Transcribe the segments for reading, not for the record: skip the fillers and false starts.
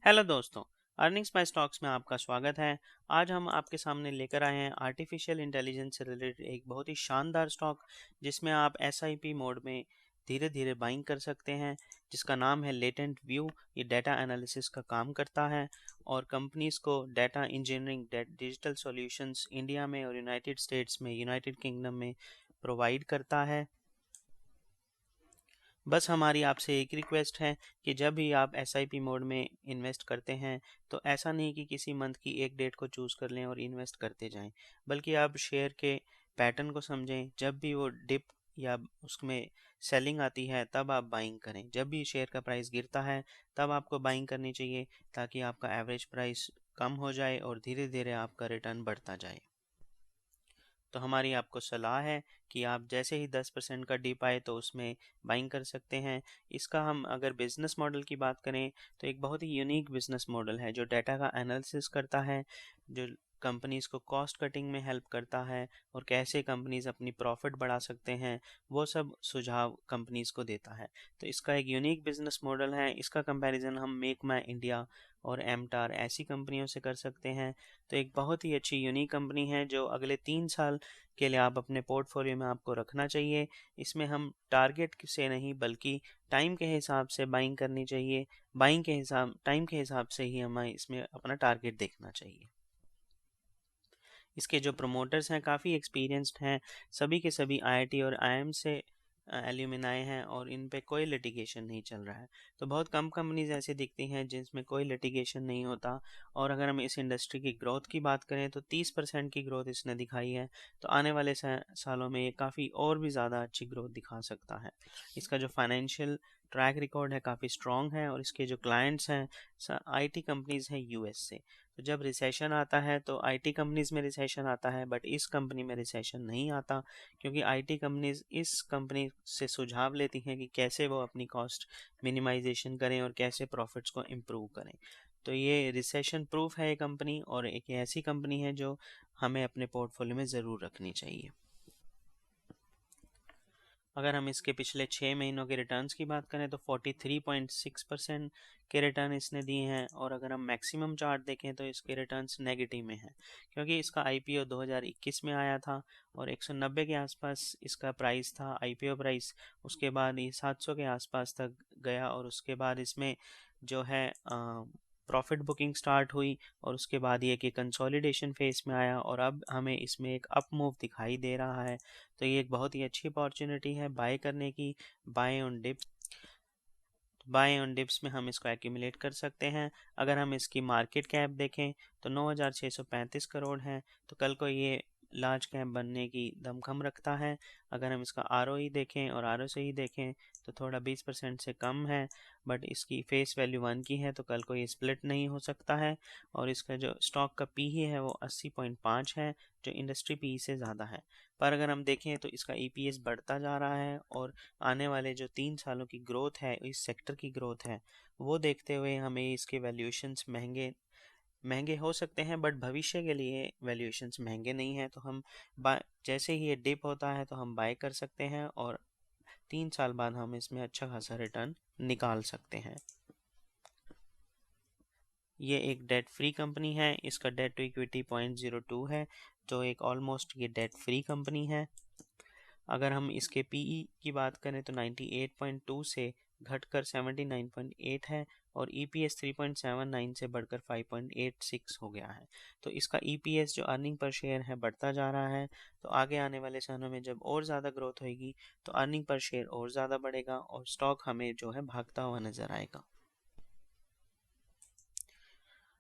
Hello दोस्तों। Earnings bye stocks में आपका स्वागत है। आज हम आपके सामने लेकर आए हैं आर्टिफिशियल इंटेलिजेंस से रिलेटेड एक बहुत ही शानदार स्टॉक, जिसमें आप एसआईपी मोड में धीरे धीरे बाइंग कर सकते हैं, जिसका नाम है लेटेंट व्यू। ये डाटा एनालिसिस का काम करता है और कंपनीज को data engineering, digital solutions India में और यूनाइटेड स्टेट्स में, यूनाइटेड किंगडम में प्रोवाइड करता है। बस हमारी आपसे एक रिक्वेस्ट है कि जब भी आप एसआईपी मोड में इन्वेस्ट करते हैं तो ऐसा नहीं कि किसी मंथ की एक डेट को चूज़ कर लें और इन्वेस्ट करते जाएं, बल्कि आप शेयर के पैटर्न को समझें। जब भी वो डिप या उसमें सेलिंग आती है तब आप बाइंग करें, जब भी शेयर का प्राइस गिरता है तब आपको बाइंग करनी चाहिए, ताकि आपका एवरेज प्राइस कम हो जाए और धीरे धीरे आपका रिटर्न बढ़ता जाए। तो हमारी आपको सलाह है कि आप जैसे ही 10% का डिप आए तो उसमें बाइंग कर सकते हैं। इसका हम अगर बिजनेस मॉडल की बात करें तो एक बहुत ही यूनिक बिजनेस मॉडल है जो डाटा का एनालिसिस करता है, जो कंपनीज को कॉस्ट कटिंग में हेल्प करता है और कैसे कंपनीज अपनी प्रॉफिट बढ़ा सकते हैं, वो सब सुझाव कंपनीज को देता है। तो इसका एक यूनिक बिजनेस मॉडल है। इसका कंपैरिजन हम मेक माई इंडिया और एमटार ऐसी कंपनियों से कर सकते हैं। तो एक बहुत ही अच्छी यूनिक कंपनी है जो अगले 3 साल के लिए आप अपने पोर्टफोलियो में आपको रखना चाहिए। इसमें हम टारगेट से नहीं बल्कि टाइम के हिसाब से बाइंग करनी चाहिए। बाइंग के हिसाब टाइम के हिसाब से ही हमें इसमें अपना टारगेट देखना चाहिए। इसके जो प्रमोटर्स हैं काफ़ी एक्सपीरियंस्ड हैं, सभी के सभी आईआईटी और आईआईएम से एल्यूमिनाई हैं और इन पे कोई लिटिगेशन नहीं चल रहा है। तो बहुत कम कंपनीज ऐसी दिखती हैं जिसमें कोई लिटिगेशन नहीं होता। और अगर हम इस इंडस्ट्री की ग्रोथ की बात करें तो 30% की ग्रोथ इसने दिखाई है। तो आने वाले सालों में ये काफ़ी और भी ज़्यादा अच्छी ग्रोथ दिखा सकता है। इसका जो फाइनेंशियल ट्रैक रिकॉर्ड है काफ़ी स्ट्रॉन्ग है और इसके जो क्लाइंट्स हैं आईटी कंपनीज हैं यूएस से। तो जब रिसेशन आता है तो आईटी कंपनीज में रिसेशन आता है, बट इस कंपनी में रिसेशन नहीं आता, क्योंकि आईटी कंपनीज इस कंपनी से सुझाव लेती हैं कि कैसे वो अपनी कॉस्ट मिनिमाइजेशन करें और कैसे प्रॉफिट्स को इम्प्रूव करें। तो ये रिसेशन प्रूफ है ये कंपनी, और एक ऐसी कंपनी है जो हमें अपने पोर्टफोलियो में ज़रूर रखनी चाहिए। अगर हम इसके पिछले 6 महीनों के रिटर्न्स की बात करें तो 43.6% के रिटर्न इसने दिए हैं। और अगर हम मैक्सिमम चार्ट देखें तो इसके रिटर्न्स नेगेटिव में हैं, क्योंकि इसका आईपीओ 2021 में आया था और 190 के आसपास इसका प्राइस था आईपीओ प्राइस। उसके बाद ये 700 के आसपास तक गया और उसके बाद इसमें जो है प्रॉफिट बुकिंग स्टार्ट हुई और उसके बाद ये कि कंसोलिडेशन फेज में आया और अब हमें इसमें एक अप मूव दिखाई दे रहा है। तो ये एक बहुत ही अच्छी अपॉर्चुनिटी है बाय करने की। Buy on dips buy on dips में हम इसको एक्यूमुलेट कर सकते हैं। अगर हम इसकी मार्केट कैप देखें तो 9,635 करोड़ है। तो कल को ये लार्ज कैप बनने की दमखम रखता है। अगर हम इसका आरओई देखें और आरओसी देखें तो थोड़ा 20% से कम है, बट इसकी फेस वैल्यू 1 की है, तो कल को ये स्प्लिट नहीं हो सकता है। और इसका जो स्टॉक का पी है वो 80.5 है, जो इंडस्ट्री पी से ज़्यादा है। पर अगर हम देखें तो इसका ईपीएस बढ़ता जा रहा है और आने वाले जो 3 सालों की ग्रोथ है, इस सेक्टर की ग्रोथ है, वो देखते हुए हमें इसके वैल्यूएशंस महंगे महंगे हो सकते हैं, बट भविष्य के लिए वैल्यूएशंस महंगे नहीं हैं। तो हम जैसे ही ये डिप होता है तो हम बाय कर सकते हैं और 3 साल बाद हम इसमें अच्छा खासा रिटर्न निकाल सकते हैं। ये एक डेट फ्री कंपनी है। इसका डेट टू इक्विटी 0.02 है, जो एक ऑलमोस्ट ये डेट फ्री कंपनी है। अगर हम इसके पीई की बात करें तो 98.2 से घटकर 79.8 है और ईपीएस 3.79 से बढ़कर 5.86 हो गया है। तो इसका ईपीएस जो अर्निंग पर शेयर है बढ़ता जा रहा है। तो आगे आने वाले सालों में जब और ज़्यादा ग्रोथ होगी तो अर्निंग पर शेयर और ज़्यादा बढ़ेगा और स्टॉक हमें जो है भागता हुआ नज़र आएगा।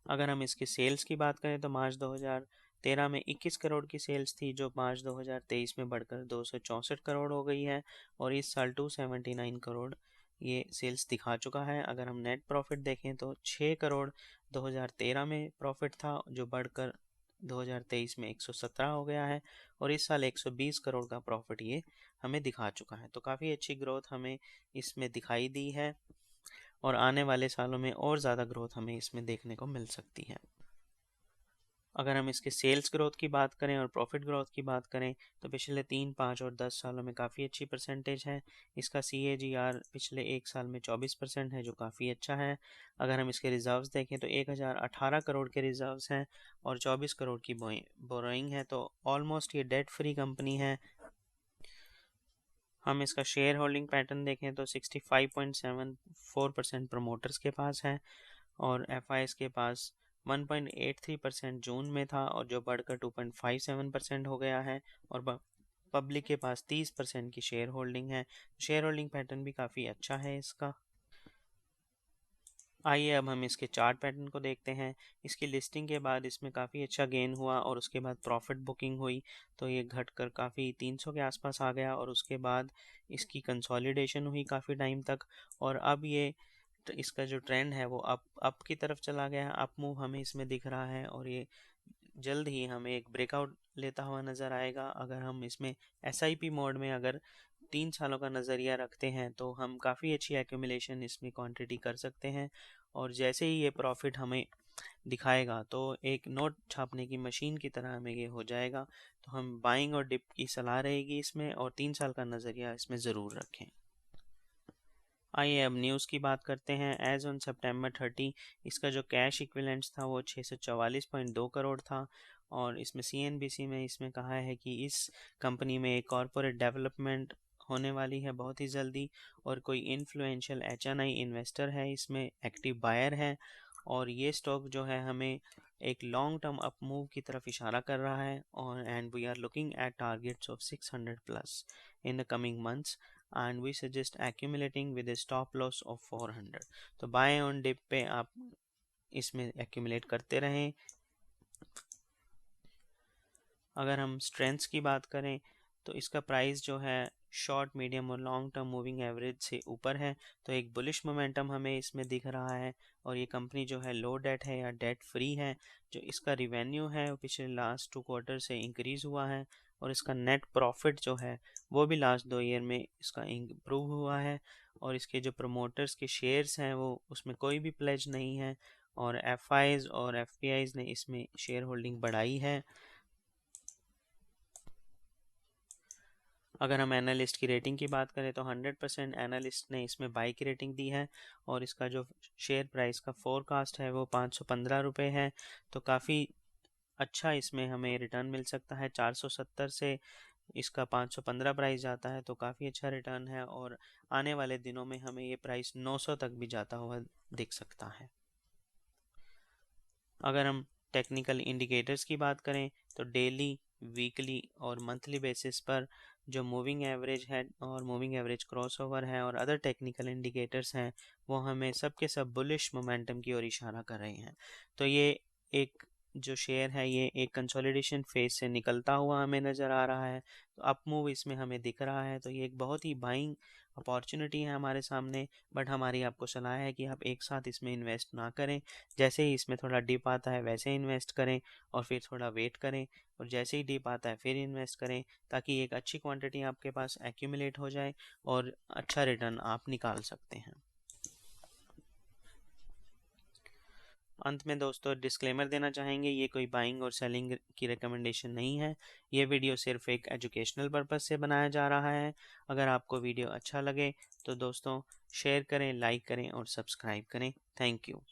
अगर हम इसके सेल्स की बात करें तो मार्च 2013 में 21 करोड़ की सेल्स थी, जो मार्च 2023 में बढ़कर 264 करोड़ हो गई है और इस साल 279 करोड़ ये सेल्स दिखा चुका है। अगर हम नेट प्रॉफिट देखें तो 6 करोड़ 2013 में प्रॉफिट था, जो बढ़कर 2023 में 117 हो गया है और इस साल 120 करोड़ का प्रॉफिट ये हमें दिखा चुका है। तो काफ़ी अच्छी ग्रोथ हमें इसमें दिखाई दी है और आने वाले सालों में और ज़्यादा ग्रोथ हमें इसमें देखने को मिल सकती है। अगर हम इसके सेल्स ग्रोथ की बात करें और प्रॉफिट ग्रोथ की बात करें तो पिछले 3, 5 और 10 सालों में काफ़ी अच्छी परसेंटेज है। इसका CAGR पिछले 1 साल में 24% है, जो काफ़ी अच्छा है। अगर हम इसके रिजर्व्स देखें तो 1018 करोड़ के रिजर्व्स हैं और 24 करोड़ की बोरोइंग है, तो ऑलमोस्ट ये डेट फ्री कंपनी है। हम इसका शेयर होल्डिंग पैटर्न देखें तो 65.74% प्रमोटर्स के पास है और FIs के पास 1.83% जून में था, और जो बढ़कर 2.57% हो गया है, और पब्लिक के पास 30% की शेयर होल्डिंग है। शेयर होल्डिंग पैटर्न भी काफ़ी अच्छा है इसका। आइए अब हम इसके चार्ट पैटर्न को देखते हैं। इसकी लिस्टिंग के बाद इसमें काफ़ी अच्छा गेन हुआ और उसके बाद प्रॉफिट बुकिंग हुई, तो ये घटकर काफ़ी 300 के आसपास आ गया, और उसके बाद इसकी कंसोलिडेशन हुई काफ़ी टाइम तक, और अब ये इसका जो ट्रेंड है वो अप की तरफ चला गया है। अप मूव हमें इसमें दिख रहा है, और ये जल्द ही हमें एक ब्रेकआउट लेता हुआ नज़र आएगा। अगर हम इसमें SIP मोड में अगर 3 सालों का नज़रिया रखते हैं तो हम काफ़ी अच्छी एक्यूमुलेशन इसमें क्वांटिटी कर सकते हैं, और जैसे ही ये प्रॉफिट हमें दिखाएगा तो एक नोट छापने की मशीन की तरह हमें ये हो जाएगा। तो हम बाइंग और डिप की सलाह रहेगी इसमें, और 3 साल का नज़रिया इसमें ज़रूर रखें। आइए अब न्यूज़ की बात करते हैं। एज ऑन September 30 इसका जो कैश इक्विवेलेंट्स था वो 644.2 करोड़ था, और इसमें CNBC में इसमें कहा है कि इस कंपनी में एक कॉरपोरेट डेवलपमेंट होने वाली है बहुत ही जल्दी, और कोई इन्फ्लुएंशियल HNI इन्वेस्टर है इसमें, एक्टिव बायर है, और ये स्टॉक जो है हमें एक लॉन्ग टर्म अप मूव की तरफ इशारा कर रहा है, और and we are looking at targets of 600 plus in the coming months, and we suggest accumulating with a stop loss of 400। तो बाय ऑन डिप पे आप इसमें एक्यूमुलेट करते रहें। अगर हम स्ट्रेंथ्स की बात करें तो इसका प्राइस जो है शॉर्ट, मीडियम और लॉन्ग टर्म मूविंग एवरेज से ऊपर है, तो एक बुलिश मोमेंटम हमें इसमें दिख रहा है, और ये कंपनी जो है लो डेट है या डेट फ्री है। जो इसका रिवेन्यू है वो पिछले लास्ट 2 क्वार्टर से इंक्रीज़ हुआ है, और इसका नेट प्रॉफिट जो है वो भी लास्ट 2 ईयर में इसका इम्प्रूव हुआ है, और इसके जो प्रमोटर्स के शेयर्स हैं वो उसमें कोई भी प्लेज नहीं है, और FIs और FPIs ने इसमें शेयर होल्डिंग बढ़ाई है। अगर हम एनालिस्ट की रेटिंग की बात करें तो 100% एनालिस्ट ने इसमें बाई की रेटिंग दी है, और इसका जो शेयर प्राइस का फोरकास्ट है वो 515 रुपये है, तो काफ़ी अच्छा इसमें हमें रिटर्न मिल सकता है। 470 से इसका 515 प्राइस जाता है, तो काफ़ी अच्छा रिटर्न है, और आने वाले दिनों में हमें ये प्राइस 900 तक भी जाता हुआ दिख सकता है। अगर हम टेक्निकल इंडिकेटर्स की बात करें तो डेली, वीकली और मंथली बेसिस पर जो मूविंग एवरेज है और मूविंग एवरेज क्रॉसओवर है और अदर टेक्निकल इंडिकेटर्स हैं वो हमें सब के सब बुलिश मोमेंटम की ओर इशारा कर रहे हैं। तो ये एक जो शेयर है ये एक कंसोलिडेशन फेज से निकलता हुआ हमें नज़र आ रहा है, तो अप मूव इसमें हमें दिख रहा है, तो ये एक बहुत ही बाइंग अपॉर्चुनिटी है हमारे सामने। बट हमारी आपको सलाह है कि आप एक साथ इसमें इन्वेस्ट ना करें, जैसे ही इसमें थोड़ा डिप आता है वैसे इन्वेस्ट करें, और फिर थोड़ा वेट करें, और जैसे ही डिप आता है फिर इन्वेस्ट करें, ताकि एक अच्छी क्वांटिटी आपके पास एक्यूमुलेट हो जाए और अच्छा रिटर्न आप निकाल सकते हैं। अंत में दोस्तों डिस्क्लेमर देना चाहेंगे, ये कोई बाइंग और सेलिंग की रिकमेंडेशन नहीं है। ये वीडियो सिर्फ एक एजुकेशनल पर्पस से बनाया जा रहा है। अगर आपको वीडियो अच्छा लगे तो दोस्तों शेयर करें, लाइक करें और सब्सक्राइब करें। Thank you.